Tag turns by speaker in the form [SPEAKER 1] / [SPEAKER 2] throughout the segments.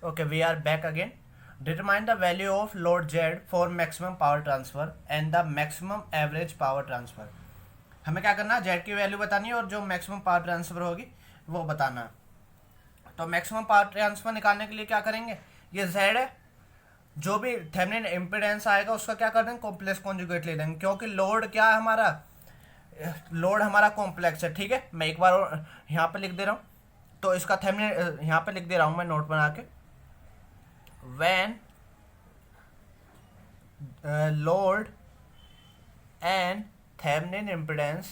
[SPEAKER 1] Okay, we are back again. Determine the value of load Z for maximum power transfer and the maximum average power transfer. हमें क्या करना है, Z की value बतानी है और जो मैक्सिमम पावर ट्रांसफर होगी वो बताना है। तो मैक्सिमम पावर ट्रांसफर निकालने के लिए क्या करेंगे, ये Z है, जो भी थेवेनिन इम्पीडेंस आएगा उसका क्या कर देंगे, कॉम्प्लेक्स कॉन्जुगेट ले देंगे, क्योंकि लोड क्या है हमारा, लोड हमारा कॉम्प्लेक्स है। ठीक है, मैं एक बार यहाँ पे लिख दे रहा हूँ, तो इसका थेवेनिन यहाँ पे लिख दे रहा हूँ मैं नोट बना के। when load and Thevenin impedance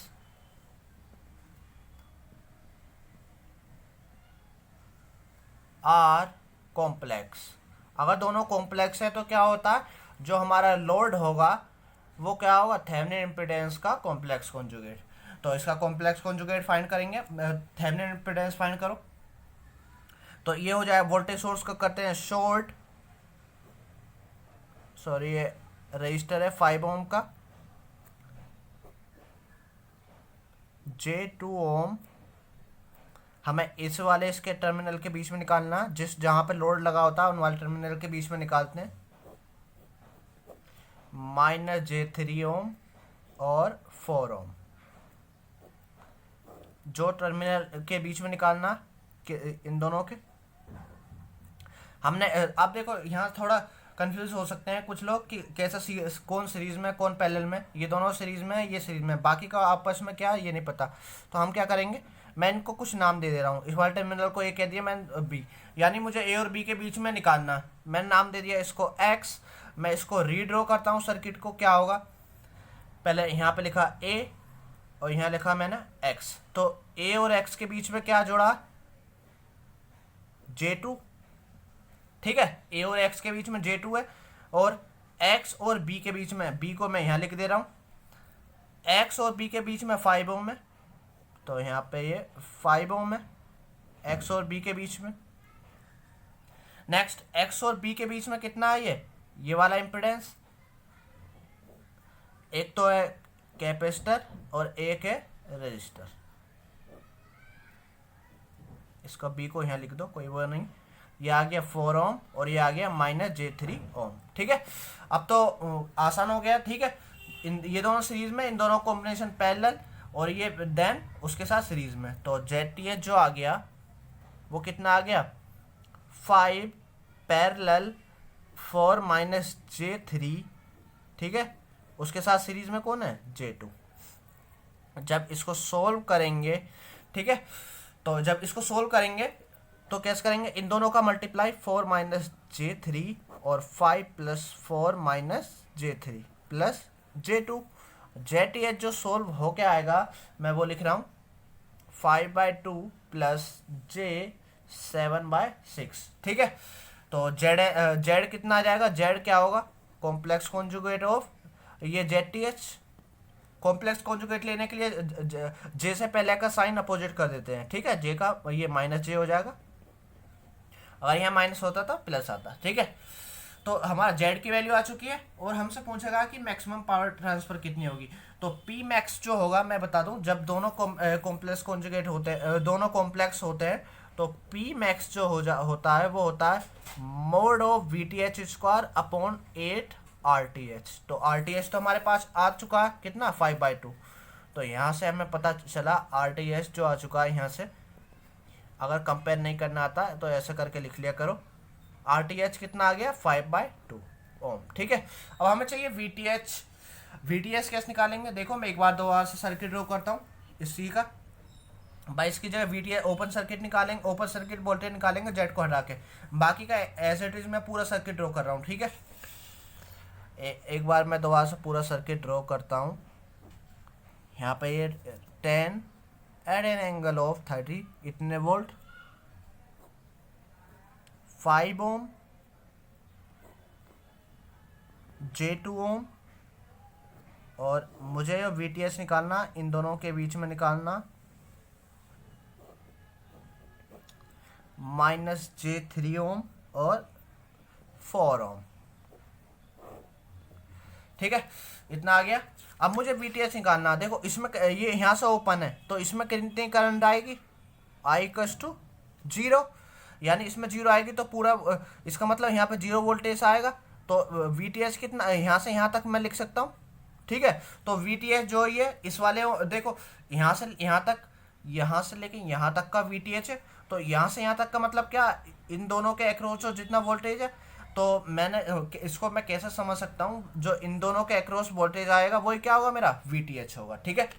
[SPEAKER 1] are complex, अगर दोनों कॉम्प्लेक्स है तो क्या होता है, जो हमारा लोड होगा वो क्या होगा, थेवेनिन इम्पीडेंस का कॉम्प्लेक्स कॉन्जुगेट। तो इसका कॉम्प्लेक्स कॉन्जुगेट फाइंड करेंगे, थेवेनिन इम्पीडेंस फाइंड करो। तो ये हो जाए, वोल्टेज सोर्स का करते हैं शॉर्ट, सॉरी ये रजिस्टर है 5 ओम का, J2 ओम हमें इस वाले इसके टर्मिनल के बीच में निकालना, जिस जहां पे लोड लगा होता है उन वाले टर्मिनल के बीच में निकालते हैं, -J3 ओम और 4 ओम। जो टर्मिनल के बीच में निकालना इन दोनों के, हमने अब देखो यहाँ थोड़ा कंफ्यूज हो सकते हैं कुछ लोग कि कैसा कौन सीरीज में कौन पैरेलल में, ये दोनों सीरीज में है, ये सीरीज में, बाकी का आपस में क्या है ये नहीं पता। तो हम क्या करेंगे, मैं इनको कुछ नाम दे दे रहा हूँ, इस वाले टर्मिनल को ए कह दिया मैंने बी, यानी मुझे ए और बी के बीच में निकालना है, मैंने नाम दे दिया इसको एक्स। मैं इसको रीड्रॉ करता हूँ सर्किट को, क्या होगा, पहले यहाँ पे लिखा ए और यहाँ लिखा मैंने एक्स, तो ए और एक्स के बीच में क्या जोड़ा, J2। ठीक है, ए और एक्स के बीच में J2 है, और एक्स और बी के बीच में, बी को मैं यहाँ लिख दे रहा हूँ, एक्स और बी के बीच में 5 ओम है, तो यहाँ पे ये 5 ओम है एक्स और बी के बीच में। नेक्स्ट, एक्स और बी के बीच में कितना है, ये वाला इम्पिडेंस, एक तो है कैपेसिटर और एक है रेजिस्टर, इसका बी को यहाँ लिख दो, कोई वो नहीं, ये आ गया 4 ओम और ये आ गया -J3 ओम। ठीक है, अब तो आसान हो गया। ठीक है, ये दोनों सीरीज में, इन दोनों कॉम्बिनेशन पैरेलल, और ये देन उसके साथ सीरीज में, तो ZTH जो आ गया वो कितना आ गया, 5 पैरेलल 4 -J3। ठीक है, उसके साथ सीरीज में कौन है, J2। जब इसको सोल्व करेंगे, ठीक है, तो जब इसको सोल्व करेंगे तो कैसे करेंगे, इन दोनों का मल्टीप्लाई 4 -J3 और 5 + 4 -J3 + J2। ZTH जो सोल्व होके आएगा मैं वो लिख रहा हूँ 5/2 + J7/6। ठीक है, तो Z कितना आ जाएगा, Z क्या होगा, कॉम्प्लेक्स कॉन्जुगेट ऑफ ये ZTH। कॉम्प्लेक्स कॉन्जुगेट लेने के लिए J से पहले का साइन अपोजिट कर देते हैं। ठीक है, J का ये -J हो जाएगा, अगर यहाँ माइनस होता तो प्लस आता। ठीक है, तो हमारा Z की वैल्यू आ चुकी है और हमसे पूछेगा कि मैक्सिमम पावर ट्रांसफर कितनी होगी। तो P मैक्स जो होगा मैं बता दूं, जब दोनों कॉम्प्लेक्स कॉन्जुगेट होते हैं, दोनों कॉम्प्लेक्स होते हैं, तो P मैक्स जो होता है वो होता है mod of VTH² upon 8 RTH। तो RTH तो हमारे पास आ चुका है कितना, 5/2। तो यहाँ से हमें पता चला RTH जो आ चुका है यहाँ से, अगर कंपेयर नहीं करना आता है तो ऐसे करके लिख लिया करो, RTH कितना आ गया, 5/2 ओम। ठीक है, अब हमें चाहिए VTH कैसे निकालेंगे, देखो मैं एक बार दो बार से सर्किट ड्रॉ करता हूँ इसी का, भाई इसकी जगह VTH ओपन सर्किट निकालेंगे, ओपन सर्किट वोल्टेज निकालेंगे Z को हटा के, बाकी का एज इट इज मैं पूरा सर्किट ड्रॉ कर रहा हूँ। ठीक है, एक बार मैं दोबारा से पूरा सर्किट ड्रॉ करता हूँ। यहाँ पे ये 10 एट एन एंगल ऑफ 30 इतने वोल्ट, 5 ओम, J2 ओम, और मुझे VTH निकालना, इन दोनों के बीच में निकालना, -J3 ओम और 4 ओम। ठीक है, इतना आ गया। अब मुझे VTH निकालना, देखो इसमें ये यहाँ से ओपन है तो इसमें कितनी करंट आएगी, I = 0, यानी इसमें जीरो आएगी तो पूरा इसका मतलब यहाँ पे जीरो वोल्टेज आएगा। तो वी टी एच कितना, यहाँ से यहाँ तक मैं लिख सकता हूँ, ठीक है। तो वी टी एच जो ये इस वाले देखो, यहाँ से यहाँ तक, यहाँ से लेके यहाँ तक का वी टी एच है। तो यहाँ से यहाँ तक का मतलब क्या, इन दोनों के अक्रॉस जितना वोल्टेज है। तो मैंने इसको मैं कैसे समझ सकता हूँ, जो इन दोनों के अक्रॉस वोल्टेज आएगा वही क्या होगा, मेरा वी टी एच होगा, ठीक है।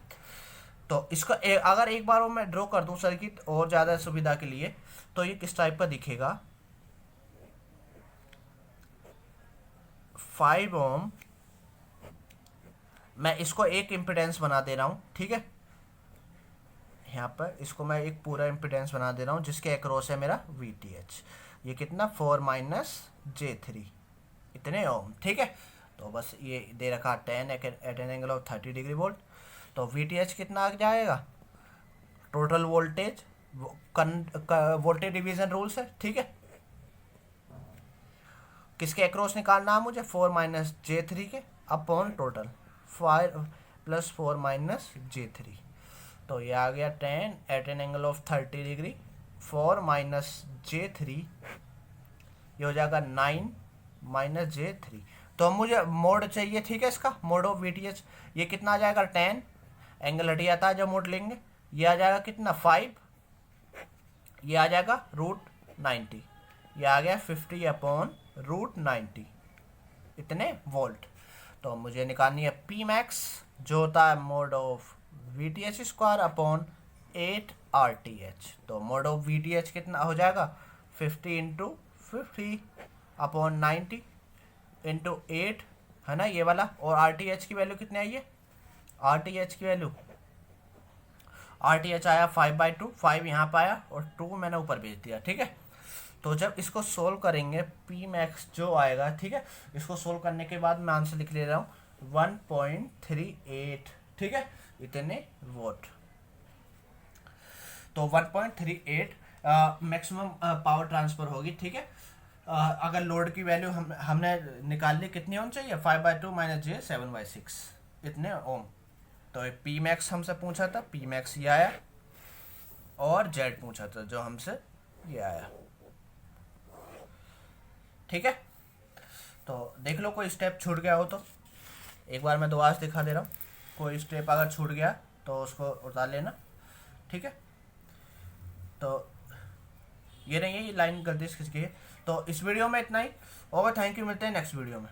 [SPEAKER 1] तो इसका अगर एक बार मैं ड्रॉ कर दूं सर्किट और ज़्यादा सुविधा के लिए, तो ये किस टाइप का दिखेगा। 5 ओम, मैं इसको एक इम्पिडेंस बना दे रहा हूँ, ठीक है। यहाँ पर इसको मैं एक पूरा इम्पिडेंस बना दे रहा हूँ जिसके अक्रॉस है मेरा वी टी एच। ये कितना 4 माइनस J3, इतने ओम, ठीक है। तो बस ये दे रखा 10 at an angle of 30 degree volt. तो वी टी एच कितना आ जाएगा, total voltage, voltage division rules है, ठीक है। किसके अक्रॉस निकालना है मुझे, 4 माइनस J3 के upon total 5 plus 4 minus J3। तो ये आ गया 10 at an angle of 30 degree, 4 minus J3, ये हो जाएगा 9 माइनस J3। तो मुझे मोड चाहिए, ठीक है, इसका mode of V T H. ये कितना आ जाएगा 10, एंगल हट जाता है जब मोड लेंगे, ये आ जाएगा कितना 5, ये आ जाएगा √90, ये आ गया 50 अपॉन √90, इतने वोल्ट। तो मुझे निकालनी है पी मैक्स, जो होता है mod of V T H square upon 8 R T H. तो mod of V T H कितना हो जाएगा, 50 इंटू 50 अपॉन 90 इंटू 8, है ना ये वाला। और आर टी एच की वैल्यू कितनी आई है, आर टी एच की वैल्यू, आर टी एच आया 5/2, 5 यहाँ पर आया और 2 मैंने ऊपर भेज दिया, ठीक है। तो जब इसको सोल्व करेंगे पी मैक्स जो आएगा, ठीक है, इसको सोल्व करने के बाद मैं आंसर लिख ले रहा हूँ 1.38, ठीक है, इतने वोट। तो 1.38 मैक्सिमम पावर ट्रांसफर होगी, ठीक है। अगर लोड की वैल्यू हमने निकाल ली, कितनी ओम चाहिए, 5/2 माइनस J 7/6, इतने ओम। तो पी मैक्स हमसे पूछा था, पी मैक्स ये आया, और जेड पूछा था जो हमसे ये आया, ठीक है। तो देख लो कोई स्टेप छूट गया हो तो एक बार मैं दोबारा दिखा दे रहा हूँ। कोई स्टेप अगर छूट गया तो उसको उतार लेना, ठीक है। तो ये नहीं है, ये लाइन गलती से खिंच गई है। तो इस वीडियो में इतना ही, और थैंक यू, मिलते हैं नेक्स्ट वीडियो में।